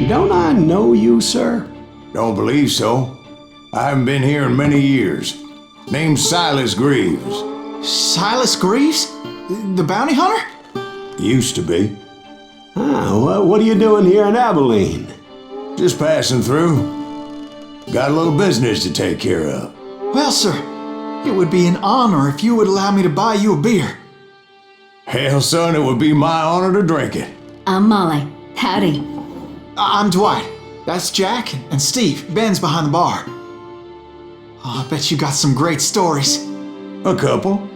Don't I know you, sir? Don't believe so. I haven't been here in many years. Name's Silas Greaves. Silas Greaves? The bounty hunter? Used to be. Well, what are you doing here in Abilene? Just passing through. Got a little business to take care of. Well, sir, it would be an honor if you would allow me to buy you a beer. Hell, son, it would be my honor to drink it. I'm Molly. Howdy. I'm Dwight. That's Jack and Steve. Ben's behind the bar. Oh, I bet you got some great stories. A couple.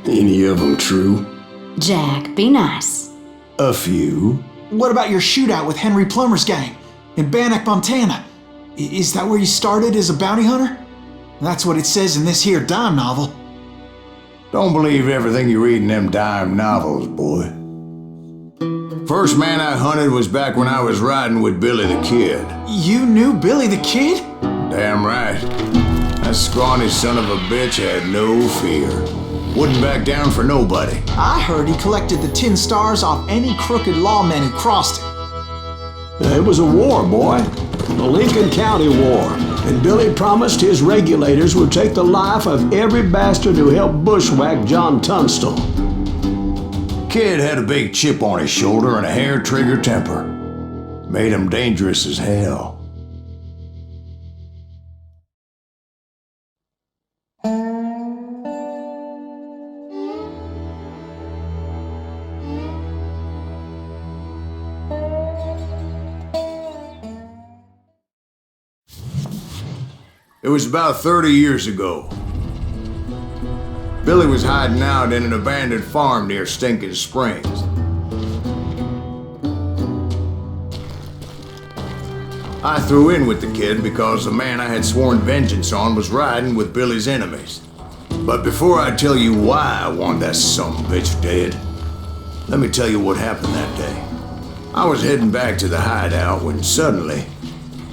Any of them true? Jack, be nice. A few. What about your shootout with Henry Plummer's gang in Bannock, Montana? Is that where you started as a bounty hunter? That's what it says in this here dime novel. Don't believe everything you read in them dime novels, boy. First man I hunted was back when I was riding with Billy the Kid. You knew Billy the Kid? Damn right. That scrawny son of a bitch had no fear. Wouldn't back down for nobody. I heard he collected the 10 stars off any crooked lawmen who crossed it. It was a war, boy. The Lincoln County War. And Billy promised his regulators would take the life of every bastard who helped bushwhack John Tunstall. Kid had a big chip on his shoulder and a hair-trigger temper. Made him dangerous as hell. It was about 30 years ago. Billy was hiding out in an abandoned farm near Stinking Springs. I threw in with the kid because the man I had sworn vengeance on was riding with Billy's enemies. But before I tell you why I want that sumbitch dead, let me tell you what happened that day. I was heading back to the hideout when suddenly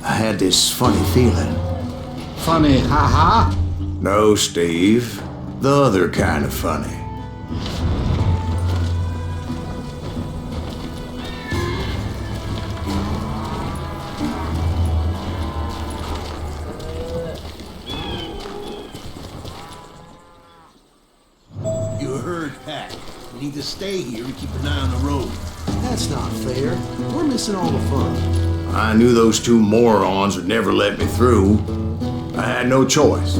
I had this funny feeling. Funny, ha-ha? No, Steve. The other kind of funny. You heard Pat. You need to stay here and keep an eye on the road. That's not fair. We're missing all the fun. I knew those two morons would never let me through. I had no choice.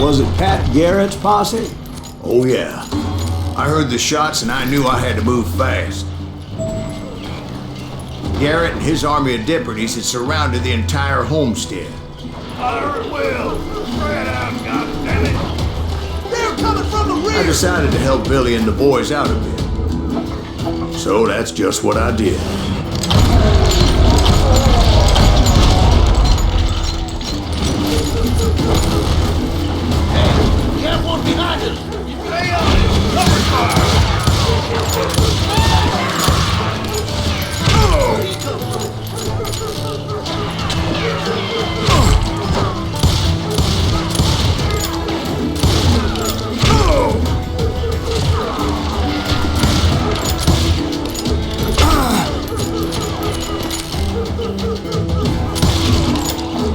Was it Pat Garrett's posse? Oh yeah. I heard the shots and I knew I had to move fast. Garrett and his army of deputies had surrounded the entire homestead. Fire at will! Spread out, goddammit! They're coming from the rear! I decided to help Billy and the boys out a bit. So that's just what I did. Hey, we have one behind us! Stay on it! Cover fire!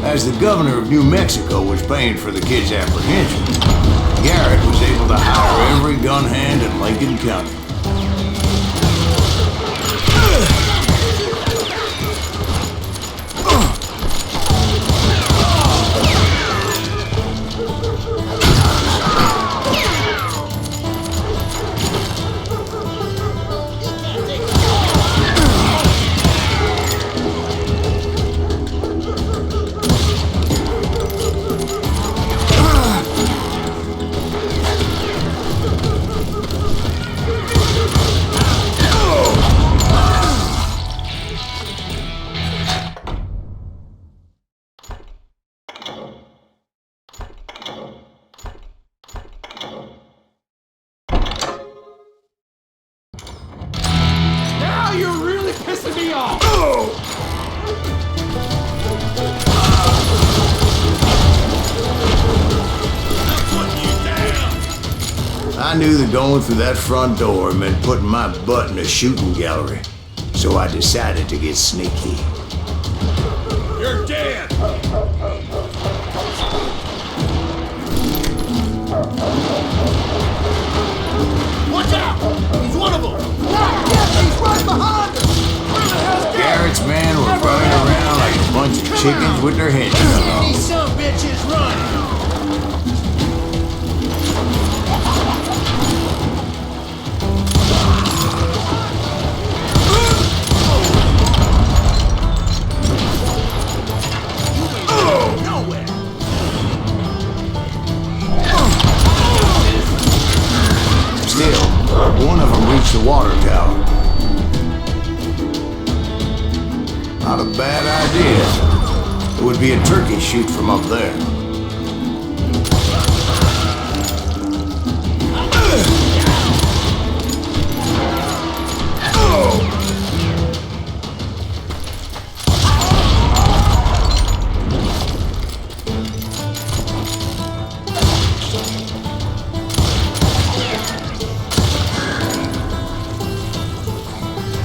As the governor of New Mexico was paying for the kid's apprehension, Garrett was able to hire every gun hand in Lincoln County. Now you're really pissing me off! I knew that going through that front door meant putting my butt in a shooting gallery, so I decided to get sneaky. You're dead! Watch out! He's one of them! He's right behind us! Where the hell's Garrett's men were running around like a bunch of chickens with their heads cut off. These some bitches running! Still, one of them reached the water tower. Not a bad idea. It would be a turkey shoot from up there.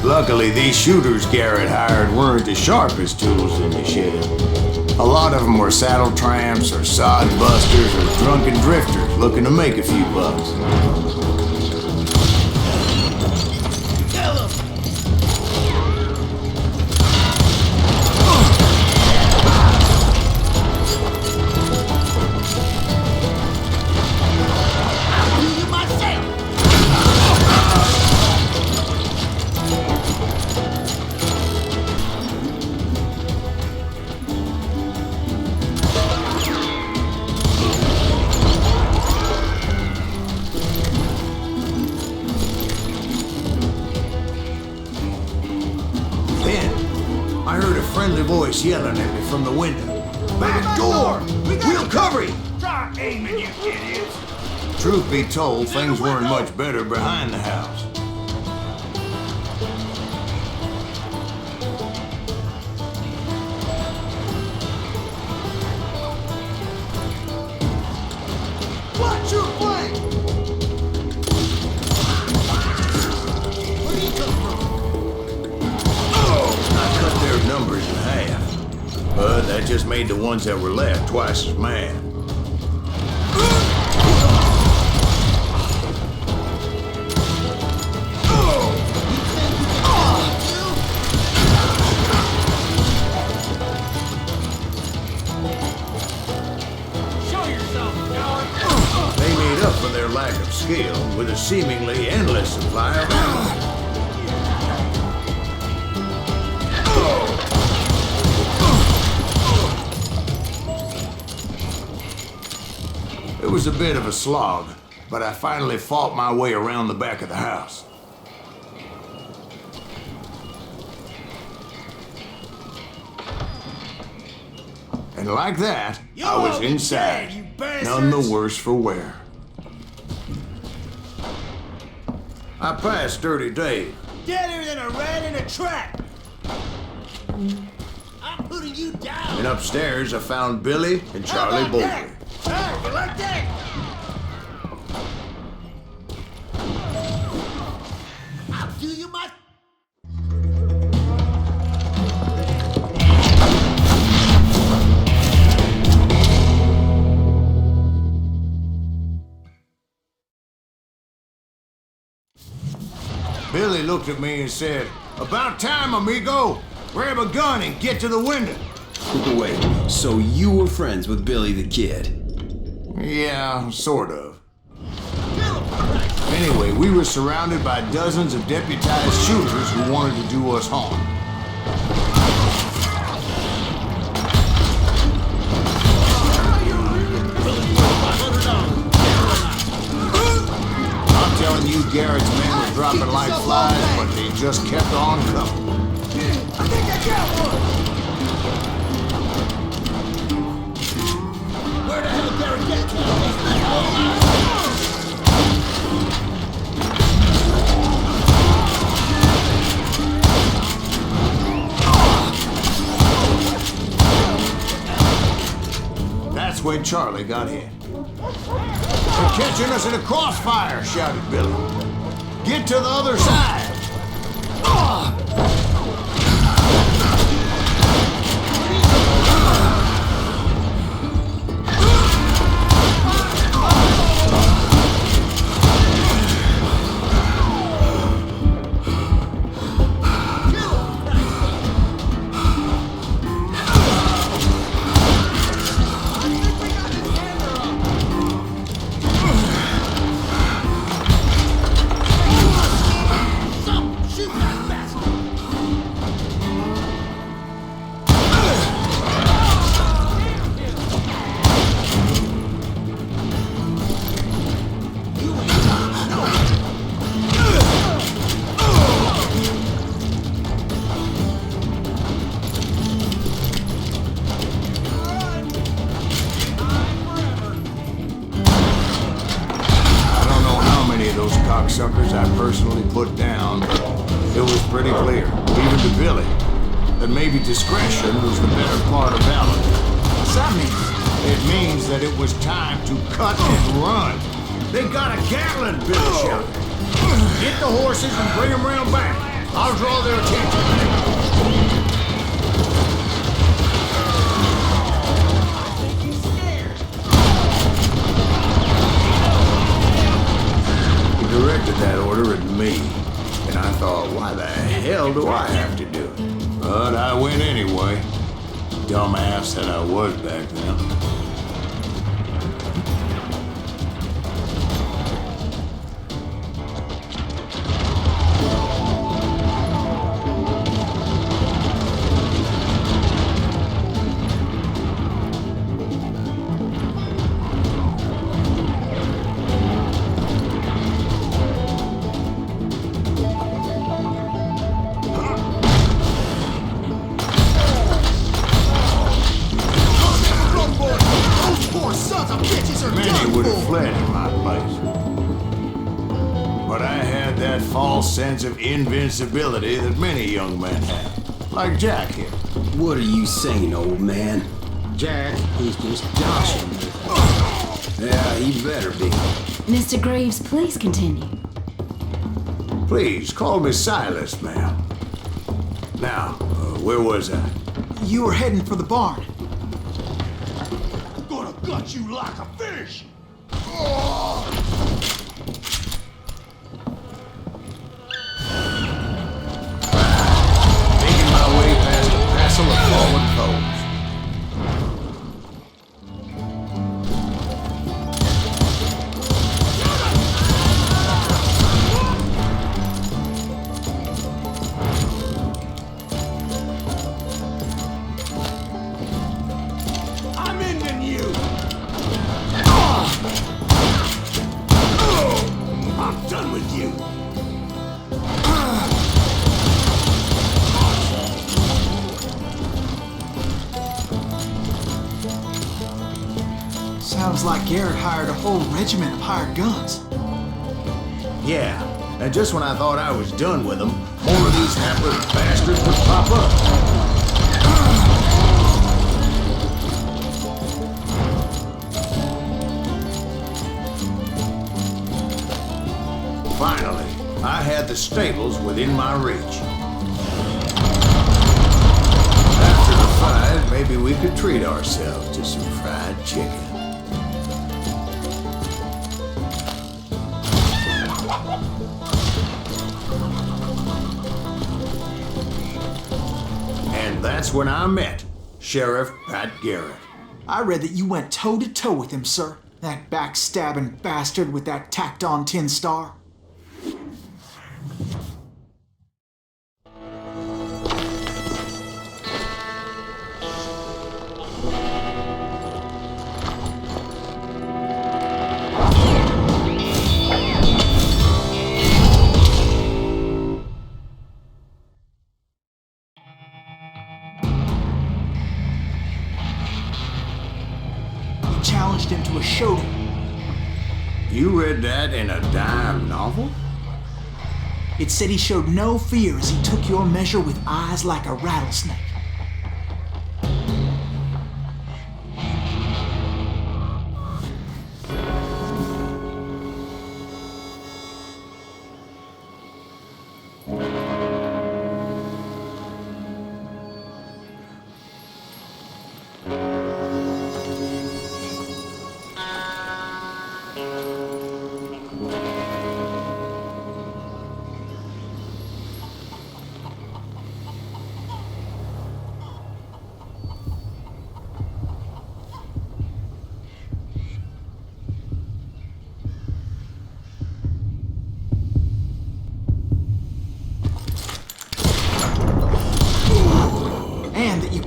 Luckily, these shooters Garrett hired weren't the sharpest tools in the shed. A lot of them were saddle tramps or sod busters or drunken drifters looking to make a few bucks. I heard a friendly voice yelling at me from the window. Back door! We'll cover you! Try aiming, you idiots! Truth be told, things weren't much better behind the house. Watch your flank! Where do you come from? I cut their numbers in half, but that just made the ones that were left twice as mad. They made up for their lack of skill with a seemingly endless supply of ammo. It was a bit of a slog, but I finally fought my way around the back of the house. And like that, I was inside, none the worse for wear. I passed Dirty Dave. Deader than a rat in a trap! I'm putting you down! And upstairs, I found Billy and Charlie Bowley. Hey, you like that? I'll do you my... Billy looked at me and said, "About time, amigo. Grab a gun and get to the window." Wait, so you were friends with Billy the Kid? Yeah, sort of. Anyway, we were surrounded by dozens of deputized shooters who wanted to do us harm. I'm telling you, Garrett's men were dropping like flies, but they just kept on coming. I think I got one! Where the hell did Garrett get to? That's when Charlie got hit. They're catching us in a crossfire, shouted Billy. Get to the other side. Cocksuckers I personally put down, but it was pretty clear, even to Billy, that maybe discretion was the better part of valor. What's that mean? It means that it was time to cut and run. They got a Gatling, Billy shouted. Get the horses and bring them round back. I'll draw their attention. Directed that order at me, and I thought, why the hell do I have to do it? But I went anyway. Dumbass that I was back then. Many would have fled in my place. But I had that false sense of invincibility that many young men have. Like Jack here. What are you saying, old man? Jack is just joshing me. Yeah, he better be. Mr. Graves, please continue. Please, call me Silas, ma'am. Now, where was I? You were heading for the barn. Gonna gut you like a fish! Making my way past a passel of fallen foes. I'm ending you! I'm done with you! Sounds like Garrett hired a whole regiment of hired guns. Yeah, and just when I thought I was done with them, more of these hapless bastards would pop up. Finally, I had the stables within my reach. After the fight, maybe we could treat ourselves to some fried chicken. And that's when I met Sheriff Pat Garrett. I read that you went toe-to-toe with him, sir. That backstabbing bastard with that tacked-on tin star. Challenged him to a showdown. You read that in a dime novel? It said he showed no fear as he took your measure with eyes like a rattlesnake.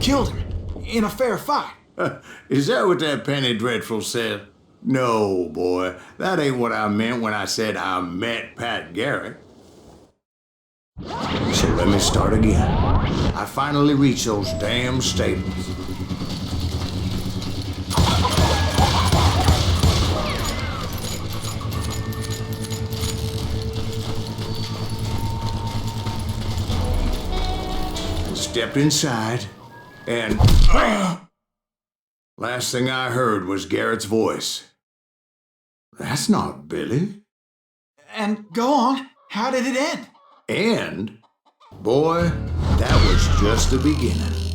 killed him in a fair fight. Is that what that Penny Dreadful said? No, boy. That ain't what I meant when I said I met Pat Garrett. So let me start again. I finally reached those damn stables. Stepped inside, and last thing I heard was Garrett's voice. That's not Billy. And go on, how did it end? And, boy, that was just the beginning.